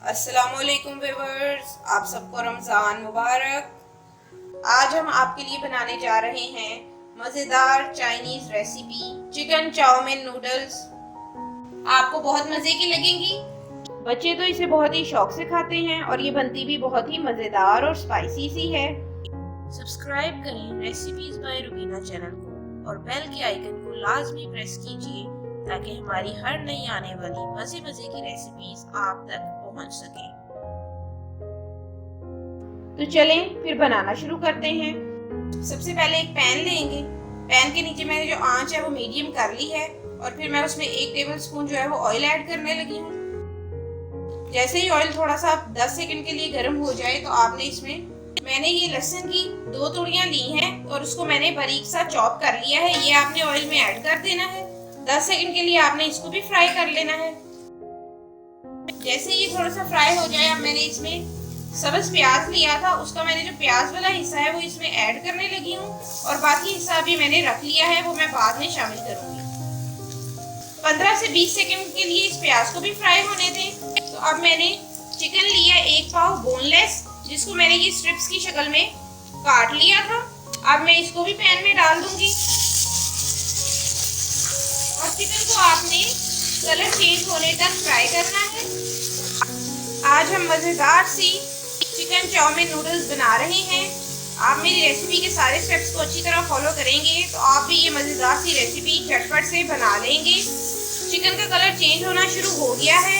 अस्सलामुअलैकुम व्यूअर्स, आप सबको रमज़ान मुबारक। आज हम आपके लिए बनाने जा रहे हैं मज़ेदार Chinese recipe chicken chow mein noodles. आपको बहुत मज़े की लगेंगी। बच्चे तो इसे बहुत ही शौक से खाते हैं और ये बनती भी बहुत ही मज़ेदार और स्पाइसी सी है। सब्सक्राइब करें रेसिपीज बाय रुबीना चैनल को और बेल के आइकन को लाजमी प्रेस कीजिए ताकि हमारी हर नई आने वाली मज़े मज़े की रेसिपीज आप तक पहुंच सकें। तो चलें फिर बनाना शुरू करते हैं। सबसे पहले एक पैन लेंगे। पैन के नीचे मैंने जो आंच है वो मीडियम कर ली है और फिर मैं उसमें 1 टेबल स्पून जो है वो ऑयल ऐड करने लगी हूँ। जैसे ही ऑयल थोड़ा सा 10 सेकंड के लिए गर्म हो जाए तो आपने इसमें मैंने ये लहसुन की 2 तोड़ियां ली हैं और उसको मैंने बारीक सा चॉप कर लिया है। ये आपने ऑयल में ऐड कर देना है। 10 सेकंड के लिए आपने इसको भी फ्राई कर लेना है। जैसे ये थोड़ा सा फ्राई हो जाए, अब मैंने इसमें सब्ज प्याज लिया था, उसका मैंने जो प्याज वाला हिस्सा है वो इसमें ऐड करने लगी हूँ और बाकी हिस्सा भी मैंने रख लिया है, वो मैं बाद में शामिल करूंगी। 15 से 20 सेकंड के लिए इस प्याज को भी फ्राई होने दें। तो अब मैंने चिकन लिया 1 पाव बोनलेस, जिसको मैंने ये स्ट्रिप्स की शक्ल में काट लिया था। अब मैं इसको भी पैन में डाल दूंगी और चिकन को आपने कलर चेंज होने तक फ्राई करना है। आज हम मजेदार सी चिकन चाउमीन नूडल्स बना रहे हैं। आप मेरी रेसिपी के सारे स्टेप्स को अच्छी तरह फॉलो करेंगे तो आप भी ये मजेदार सी रेसिपी झटपट से बना लेंगे। चिकन का कलर चेंज होना शुरू हो गया है।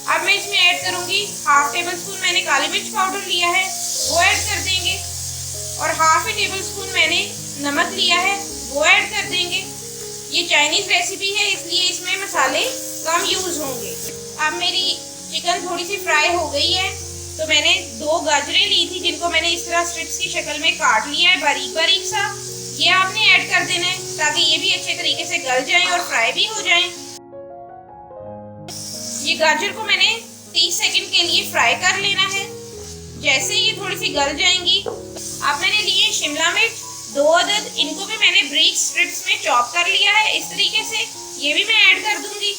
अब मैं इसमें ऐड करूंगी 1/2 टेबल स्पून मैंने काली मिर्च पाउडर लिया है, वो ऐड कर देंगे और 1/2 टेबल स्पून मैंने नमक लिया है, वो ऐड कर देंगे। ये चाइनीज रेसिपी है इसलिए इसमें मसाले कम यूज होंगे। अब मेरी चिकन थोड़ी सी फ्राई हो गई है तो मैंने 2 गाजरें ली थी जिनको मैंने इस तरह स्ट्रिप्स की शक्ल में काट लिया है बारीक बारीक सा। ये आपने ऐड कर देना है ताकि ये भी अच्छे तरीके से गल जाएं और फ्राई भी हो जाएं। ये गाजर को मैंने 30 सेकंड के लिए फ्राई कर लेना है। जैसे ये थोड़ी सी गल जाएंगी, अब मैंने लिए शिमला मिर्च 2 अदद, इनको भी मैंने ब्रीक स्ट्रिप्स में चॉप कर लिया है इस तरीके से। ये भी मैं ऐड कर दूंगी।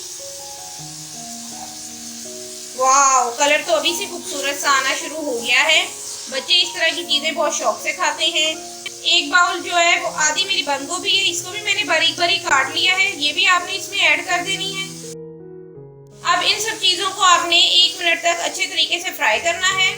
वाह, कलर तो अभी से खूबसूरत सा आना शुरू हो गया है। बच्चे इस तरह की चीजें बहुत शौक से खाते हैं। 1 बाउल जो है वो आधी मेरी बंद गोभी है, इसको भी मैंने बारीक बारीक काट लिया है, ये भी आपने इसमें ऐड कर देनी है। अब इन सब चीजों को आपने 1 मिनट तक अच्छे तरीके से फ्राई करना है।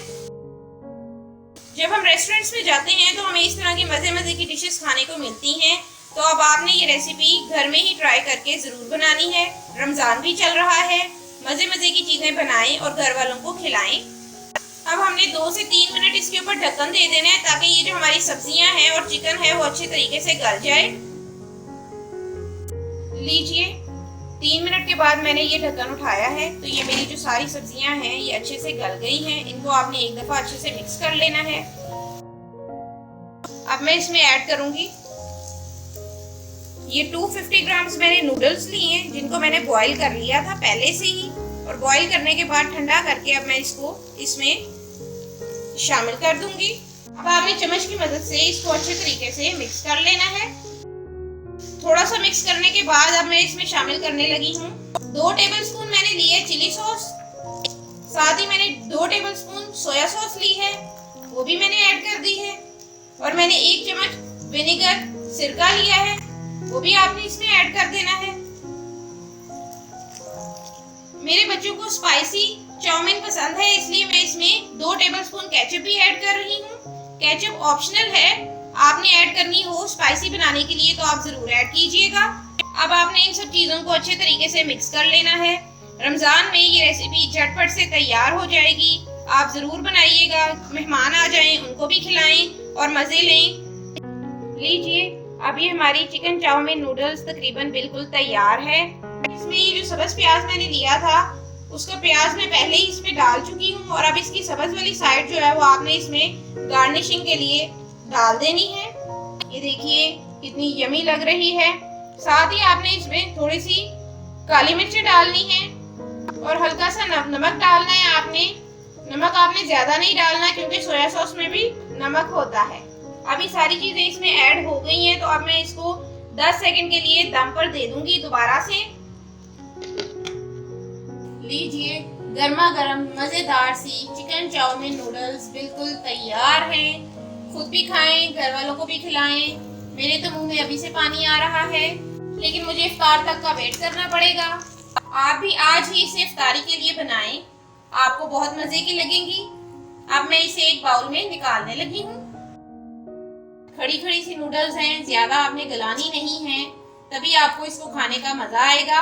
जब हम रेस्टोरेंट्स में जाते हैं तो हमें इस तरह की मजे मजे की डिशेस खाने को मिलती हैं, तो अब आपने ये रेसिपी घर में ही ट्राई करके जरूर बनानी है। रमजान भी चल रहा है, मजे मजे की चीजें बनाएं और घर वालों को खिलाएं। अब हमने 2 से 3 मिनट इसके ऊपर ढक्कन दे देना है ताकि ये जो हमारी सब्जियां हैं और चिकन है वो अच्छे तरीके से गल जाए। लीजिए, 3 मिनट के बाद मैंने ये ढक्कन उठाया है तो ये मेरी जो सारी सब्जियां हैं ये अच्छे से गल गई हैं। इनको आपने एक दफा अच्छे से मिक्स कर लेना है। अब मैं इसमें ऐड करूंगी ये 250 ग्राम्स मैंने नूडल्स लिए हैं जिनको मैंने बॉईल कर लिया था पहले से ही, और बॉईल करने के बाद ठंडा करके अब मैं इसको इसमें शामिल कर दूंगी। अब आपने चम्मच की मदद से इसको अच्छे तरीके से मिक्स कर लेना है। थोड़ा सा मिक्स करने के बाद अब मैं इसमें शामिल करने लगी हूँ 2 टेबल स्पून मैंने ली है चिली सॉस, साथ ही मैंने 2 टेबल स्पून सोया सॉस ली है, वो भी मैंने ऐड कर दी है, और मैंने 1 चम्मच विनेगर सिरका लिया है, वो भी आपने इसमें ऐड कर देना है। मेरे बच्चों को स्पाइसी चाउमीन पसंद है इसलिए मैं इसमें 2 टेबल स्पून केचप भी ऐड कर रही हूँ। केचप ऑप्शनल है, आपने ऐड करनी हो स्पाइसी बनाने के लिए तो आप जरूर ऐड कीजिएगा। अब आपने इन सब चीजों को अच्छे तरीके से मिक्स कर लेना है। रमजान में ये रेसिपी झटपट से तैयार हो जाएगी, आप जरूर बनाइएगा। मेहमान आ जाएं उनको भी खिलाएं और मजे लें। लीजिए, अब ये हमारी चिकन चाउमीन नूडल्स तकरीबन बिल्कुल तैयार है। इसमें ये जो सब्ज प्याज मैंने लिया था उसका प्याज मैं पहले ही इसमें डाल चुकी हूँ और अब इसकी सब्ज वाली साइड जो है वो आपने इसमें गार्निशिंग के लिए डाल देनी है। ये देखिए कितनी यमी लग रही है। साथ ही आपने इसमें थोड़ी सी काली मिर्च डालनी है और हल्का सा नमक डालना है। नमक आपने ज्यादा नहीं डालना क्योंकि सोया सॉस में भी नमक होता है। अभी सारी चीजें इसमें ऐड हो गई हैं तो अब मैं इसको 10 सेकंड के लिए दम पर दे दूंगी दोबारा से। लीजिए, गर्मा गर्म मज़ेदार सी चिकन चाउमीन नूडल्स बिल्कुल तैयार हैं। खुद भी खाएं, घर वालों को भी खिलाएं। मेरे तो मुंह में अभी से पानी आ रहा है, लेकिन मुझे इफ्तार तक का वेट करना पड़ेगा। आप भी आज ही इसे इफ्तारी के लिए बनाएं, आपको बहुत मज़े की लगेंगी। अब मैं इसे एक बाउल में निकालने लगी हूँ। खड़ी खड़ी सी नूडल्स हैं, ज़्यादा आपने गलानी नहीं है, तभी आपको इसको खाने का मज़ा आएगा।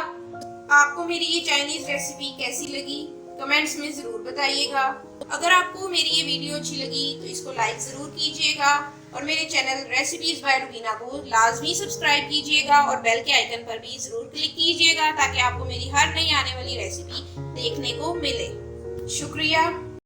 आपको मेरी ये चाइनीज़ रेसिपी कैसी लगी कमेंट्स में ज़रूर बताइएगा। अगर आपको मेरी ये वीडियो अच्छी लगी तो इसको लाइक ज़रूर कीजिएगा और मेरे चैनल रेसिपीज़ बाय रुबीना को लाजमी सब्सक्राइब कीजिएगा और बेल के आइकन पर भी ज़रूर क्लिक कीजिएगा ताकि आपको मेरी हर नई आने वाली रेसिपी देखने को मिले। शुक्रिया।